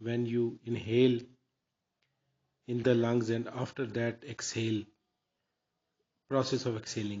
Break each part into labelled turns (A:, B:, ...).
A: when you inhale in the lungs and after that exhale, process of exhaling।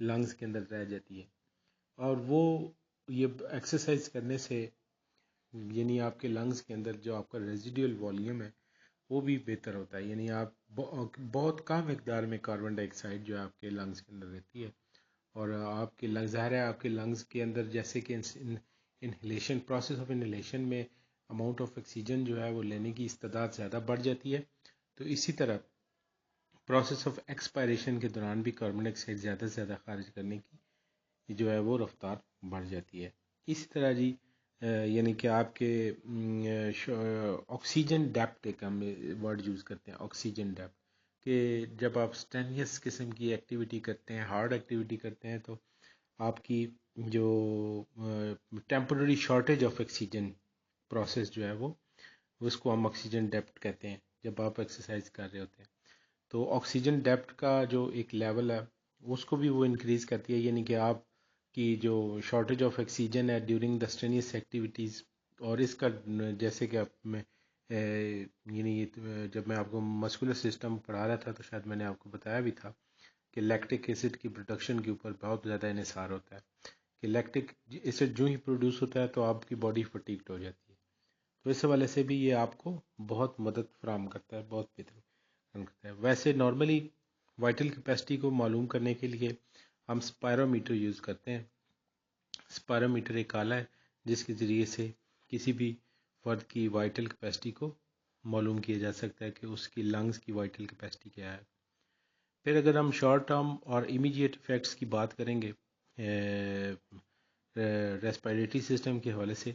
A: Lungs کے اندر رہ جاتی ہے، اور وہ یہ ایکسرسائز کرنے سے یعنی آپ کے لنگز کے اندر جو آپ کا ریزیڈیول والیوم ہے وہ بھی بہتر ہوتا ہے، یعنی آپ بہت کم مقدار میں کاربن ڈائی آکسائڈ جو ہے آپ کے لنگز کے اندر رہتی ہے، اور آپ کے لنگز ظاہر ہے آپ کے لنگز کے اندر جیسے کہ انہیلیشن پروسیس آف انہیلیشن میں اماؤنٹ آف آکسیجن جو ہے وہ لینے کی استعداد زیادہ بڑھ جاتی ہے، تو اسی طرح پروسیس آف ایکسپائریشن کے دوران بھی کاربن ڈائی آکسائڈ زیادہ سے زیادہ خارج کرنے کی جو ہے وہ رفتار بڑھ جاتی ہے۔ اسی طرح جی یعنی کہ آپ کے آکسیجن ڈیپتھ ایک ہم ورڈ یوز کرتے ہیں، آکسیجن ڈیپتھ، کہ جب آپ اسٹینیس قسم کی ایکٹیویٹی کرتے ہیں، ہارڈ ایکٹیویٹی کرتے ہیں، تو آپ کی جو temporary shortage of oxygen process جو ہے وہ اس کو ہم آکسیجن ڈیپتھ کہتے ہیں جب آپ ایکسرسائز کر رہے ہوتے ہیں، تو آکسیجن ڈیپتھ کا جو ایک لیول ہے اس کو بھی وہ انکریز کرتی ہے، یعنی کہ آپ کی جو شارٹیج آف آکسیجن ہے ڈیورنگ دا اسٹرینیس ایکٹیویٹیز، اور اس کا جیسے کہ آپ میں یعنی جب میں آپ کو مسکولر سسٹم پڑھا رہا تھا تو شاید میں نے آپ کو بتایا بھی تھا کہ لیکٹک ایسڈ کی پروڈکشن کے اوپر بہت زیادہ انحصار ہوتا ہے، کہ لیکٹک ایسڈ جو ہی پروڈیوس ہوتا ہے تو آپ کی باڈی فٹیگڈ ہو جاتی ہے، تو اس حوالے سے بھی یہ آپ کو بہت مدد فراہم کرتا ہے، بہت بہتر کرتا ہے۔ ویسے نارملی وائٹل کیپیسٹی کو معلوم کرنے کے لیے ہم اسپائرومیٹر یوز کرتے ہیں۔ اسپائرومیٹر ایک آلہ ہے جس کے ذریعے سے کسی بھی فرد کی وائٹل کیپیسٹی کو معلوم کیا جا سکتا ہے کہ اس کی لنگز کی وائٹل کیپیسٹی کیا ہے۔ پھر اگر ہم شارٹ ٹرم اور امیڈیٹ افیکٹس کی بات کریں گے ریسپائریٹری سسٹم کے حوالے سے،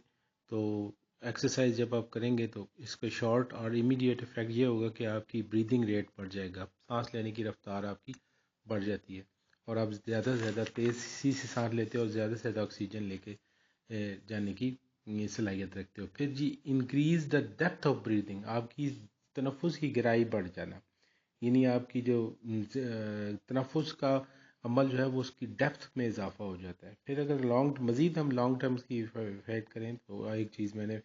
A: تو ایکسرسائز جب آپ کریں گے تو اس کا شارٹ اور امیڈیٹ افیکٹ یہ ہوگا کہ آپ کی بریدنگ ریٹ بڑھ جائے گا، سانس لینے کی رفتار آپ کی بڑھ جاتی ہے، اور آپ زیادہ سے زیادہ تیزی سے سانس لیتے ہو اور زیادہ سے زیادہ آکسیجن لے کے جانے کی صلاحیت رکھتے ہو۔ پھر جی increase the depth of breathing, آپ کی تنفس کی گہرائی بڑھ جانا، یعنی آپ کی جو تنفس کا عمل جو ہے وہ اس کی ڈیپتھ میں اضافہ ہو جاتا ہے۔ پھر اگر مزید ہم لانگ ٹرمز کی افیکٹ کریں تو ایک چیز میں نے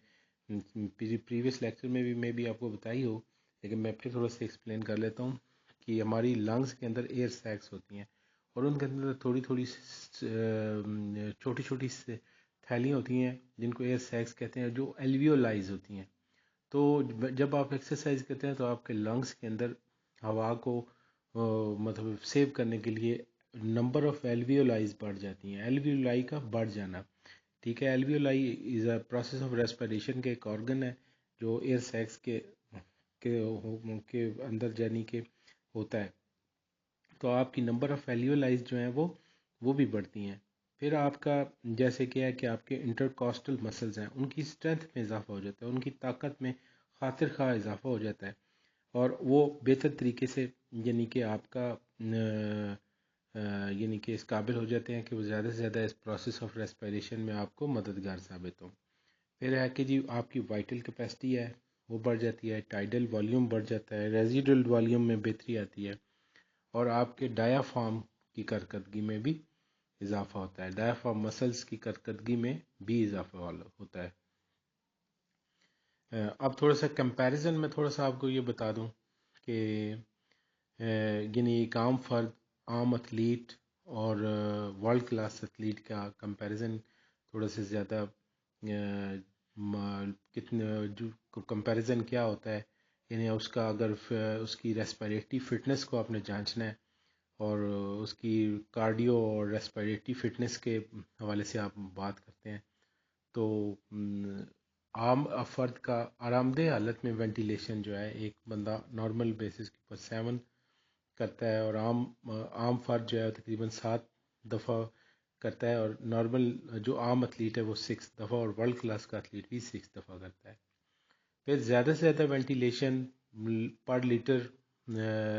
A: پریویس لیکچر میں بھی آپ کو بتائی ہو، لیکن میں پھر تھوڑا سا ایکسپلین کر لیتا ہوں کہ ہماری لنگز کے اندر ایئر سیکس ہوتی ہیں، اور ان کے اندر تھوڑی تھوڑی چھوٹی چھوٹی تھیلیاں ہوتی ہیں جن کو ایئر سیکس کہتے ہیں، جو ایلویولائز ہوتی ہیں، تو جب آپ ایکسرسائز کرتے ہیں تو آپ کے لنگز کے اندر ہوا کو مطلب سیو کرنے کے لیے نمبر آف ایلویولائز بڑھ جاتی ہیں، ایلویولائی کا بڑھ جانا، ٹھیک ہے۔ ایلویولائی از اے پروسیس آف ریسپیریشن کے ایک آرگن ہے جو ایئر سیکس کے اندر جانے کے ہوتا ہے، تو آپ کی نمبر آف ایلویولائز جو ہیں وہ بھی بڑھتی ہیں۔ پھر آپ کا جیسے کہ ہے کہ آپ کے انٹرکاسٹل مسلز ہیں، ان کی اسٹرینتھ میں اضافہ ہو جاتا ہے، ان کی طاقت میں خاطر خواہ اضافہ ہو جاتا ہے، اور وہ بہتر طریقے سے یعنی کہ آپ کا یعنی کہ اس قابل ہو جاتے ہیں کہ وہ زیادہ سے زیادہ اس پروسیس آف ریسپیریشن میں آپ کو مددگار ثابت ہوں۔ پھر ہے کہ جی آپ کی وائٹل کیپیسٹی ہے وہ بڑھ جاتی ہے، ٹائیڈل والیوم بڑھ جاتا ہے، ریزیڈل والیوم میں بہتری آتی ہے، اور آپ کے ڈایافارم کی کارکردگی میں بھی اضافہ ہوتا ہے، ڈایافارم مسلز کی کارکردگی میں بھی اضافہ ہوتا ہے۔ اب تھوڑا سا کمپیریزن میں تھوڑا سا آپ کو یہ بتا دوں کہ یعنی ایک عام فرد، عام ایتھلیٹ اور ورلڈ کلاس ایتھلیٹ کا کمپیریزن تھوڑا سا زیادہ کمپیریزن کیا ہوتا ہے، یعنی اس کا اگر اس کی ریسپیریٹری فٹنس کو آپ نے جانچنا ہے اور اس کی کارڈیو اور ریسپیریٹری فٹنس کے حوالے سے آپ بات کرتے ہیں، تو عام فرد کا آرام دہ حالت میں وینٹیلیشن جو ہے ایک بندہ نارمل بیسس کے اوپر 7 کرتا ہے، اور عام فرد جو ہے تقریباً 7 دفعہ کرتا ہے، اور نارمل جو عام ایتھلیٹ ہے وہ 6 دفعہ، اور ورلڈ کلاس کا ایتھلیٹ بھی 6 دفعہ کرتا ہے۔ پھر زیادہ سے زیادہ وینٹیلیشن پر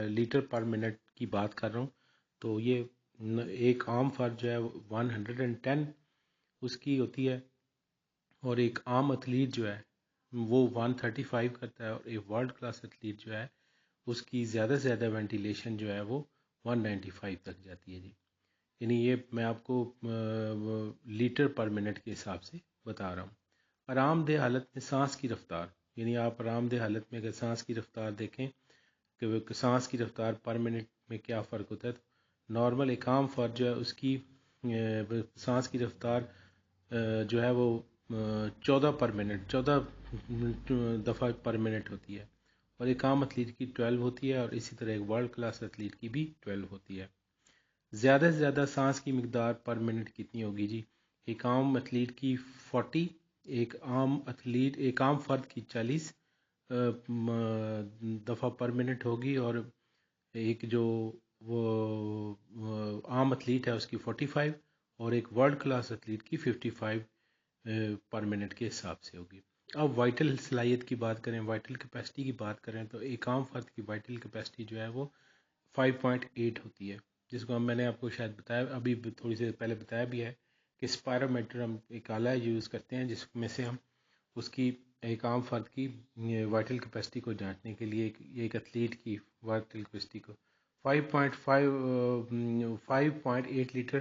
A: لیٹر پر منٹ کی بات کر رہا ہوں، تو یہ ایک عام فرد جو ہے 110 اس کی ہوتی ہے، اور ایک عام ایتھلیٹ جو ہے وہ 135 کرتا ہے، اور ایک ورلڈ کلاس ایتھلیٹ جو ہے اس کی زیادہ سے زیادہ وینٹیلیشن جو ہے وہ 195 تک جاتی ہے جی، یعنی یہ میں آپ کو لیٹر پر منٹ کے حساب سے بتا رہا ہوں۔ آرام دہ حالت میں سانس کی رفتار، یعنی آپ آرام دہ حالت میں اگر سانس کی رفتار دیکھیں کہ سانس کی رفتار پر منٹ میں کیا فرق ہوتا ہے، نارمل ایک عام فرد جو ہے اس کی سانس کی رفتار جو ہے وہ 14 دفعہ پر منٹ ہوتی ہے، اور ایک عام ایتھلیٹ کی 12 ہوتی ہے، اور اسی طرح ایک ورلڈ کلاس ایتھلیٹ کی بھی 12 ہوتی ہے۔ زیادہ سے زیادہ سانس کی مقدار پر منٹ کتنی ہوگی جی؟ ایک عام ایتھلیٹ کی 40، ایک عام فرد کی 40 دفعہ پر منٹ ہوگی، اور ایک جو وہ عام ایتھلیٹ ہے اس کی 45، اور ایک ورلڈ کلاس ایتھلیٹ کی 55 پر منٹ کے حساب سے ہوگی۔ اب وائٹل صلاحیت کی بات کریں، وائٹل کیپیسٹی کی بات کریں، تو ایک عام فرد کی وائٹل کیپیسٹی جو ہے وہ 5.8 ہوتی ہے، جس کو میں نے آپ کو شاید بتایا، ابھی تھوڑی دیر پہلے بتایا بھی ہے کہ اسپائرومیٹر ہم ایک آلہ یوز کرتے ہیں جس میں سے ہم اس کی ایک عام فرد کی وائٹل کیپیسٹی کو جانچنے کے لیے ایک ایتھلیٹ کی وائٹل کیپیسٹی کو 5.8 لیٹر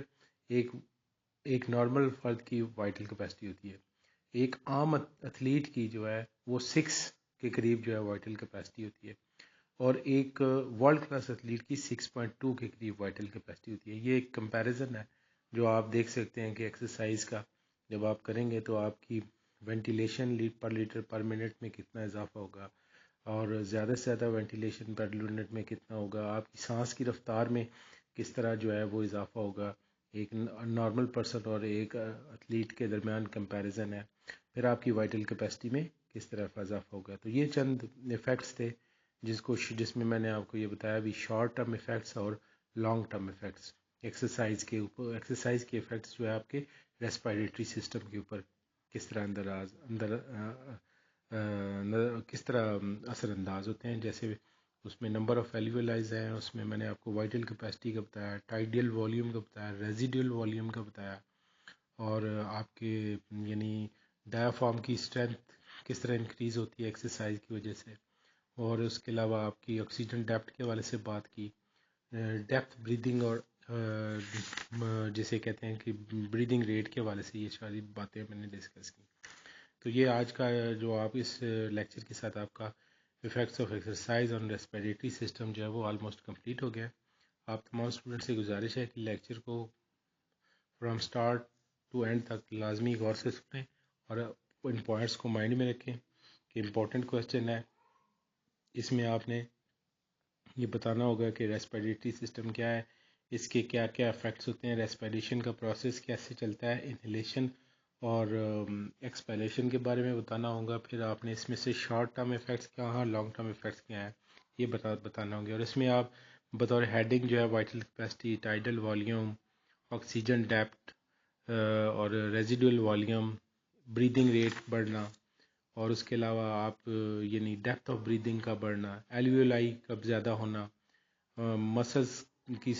A: ایک نارمل فرد کی وائٹل کیپیسٹی ہوتی ہے۔ ایک عام ایتھلیٹ کی جو ہے وہ 6 کے قریب جو ہے وائٹل کیپیسٹی ہوتی ہے، اور ایک ورلڈ کلاس ایتھلیٹ کی 6.2 کے قریب وائٹل کیپیسٹی ہوتی ہے۔ یہ ایک کمپیریزن ہے جو آپ دیکھ سکتے ہیں کہ ایکسرسائز کا جب آپ کریں گے تو آپ کی وینٹیلیشن پر لیٹر پر منٹ میں کتنا اضافہ ہوگا، اور زیادہ سے زیادہ وینٹیلیشن پر منٹ میں کتنا ہوگا، آپ کی سانس کی رفتار میں کس طرح جو ہے وہ اضافہ ہوگا، ایک نارمل پرسن اور ایک ایتھلیٹ کے درمیان کمپیریزن ہے، پھر آپ کی وائٹل کیپیسٹی میں کس طرح اضافہ ہوگا۔ تو یہ چند ایفیکٹس تھے جس میں نے آپ کو یہ بتایا بھی شارٹ ٹرم ایفیکٹس اور لانگ ٹرم ایفیکٹس ایکسرسائز کے اوپر، ایکسرسائز کے ایفیکٹس جو ہے آپ کے ریسپائریٹری سسٹم کے اوپر کس طرح کس طرح اثر انداز ہوتے ہیں۔ جیسے اس میں نمبر آف ایلویلائز ہیں، اس میں میں نے آپ کو وائٹل کیپیسٹی کا بتایا، ٹائیڈیل والیوم کا بتایا، ریزیڈیول والیوم کا بتایا، اور آپ کے یعنی ڈایافارم کی اسٹرینتھ کس طرح انکریز ہوتی ہے ایکسرسائز کی وجہ سے، اور اس کے علاوہ آپ کی آکسیجن ڈیپتھ کے حوالے سے بات کی، ڈیپتھ بریدنگ اور جسے کہتے ہیں کہ بریدنگ ریٹ کے حوالے سے یہ ساری باتیں میں نے ڈسکس کی۔ تو یہ آج کا جو آپ اس لیکچر کے ساتھ آپ کا effects of exercise on respiratory system جو ہے وہ آلموسٹ کمپلیٹ ہو گیا۔ آپ تمام اسٹوڈنٹ سے گزارش ہے کہ لیکچر کو فرام اسٹارٹ ٹو اینڈ تک لازمی غور سے سنیں، اور ان پوائنٹس کو مائنڈ میں رکھیں کہ امپورٹنٹ کویسچن ہے، اس میں آپ نے یہ بتانا ہوگا کہ ریسپیریٹری سسٹم کیا ہے، اس کے کیا کیا افیکٹس ہوتے ہیں، ریسپیریشن کا پروسیس کیسے چلتا ہے، انہیلیشن اور ایکسپیلیشن کے بارے میں بتانا ہوگا، پھر آپ نے اس میں سے شارٹ ٹرم ایفیکٹس کیا ہیں، لانگ ٹرم ایفیکٹس کیا ہیں، یہ بتانا ہوں گے، اور اس میں آپ بطور ہیڈنگ جو ہے vital capacity, tidal volume, oxygen depth اور ریزیڈول والیوم، بریدنگ ریٹ بڑھنا، اور اس کے علاوہ آپ یعنی ڈیپتھ آف بریدنگ کا بڑھنا، ایلویولائی کا زیادہ ہونا، مسلز کی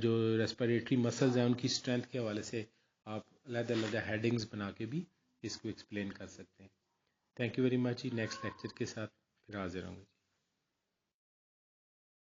A: جو ریسپیریٹری مسلز ہیں ان کی اسٹرینتھ کے حوالے سے آپ علیحدہ علیحدہ ہیڈنگز بنا کے بھی اس کو ایکسپلین کر سکتے ہیں۔ Thank you very much. Next lecture کے ساتھ پھر حاضر ہوں گے۔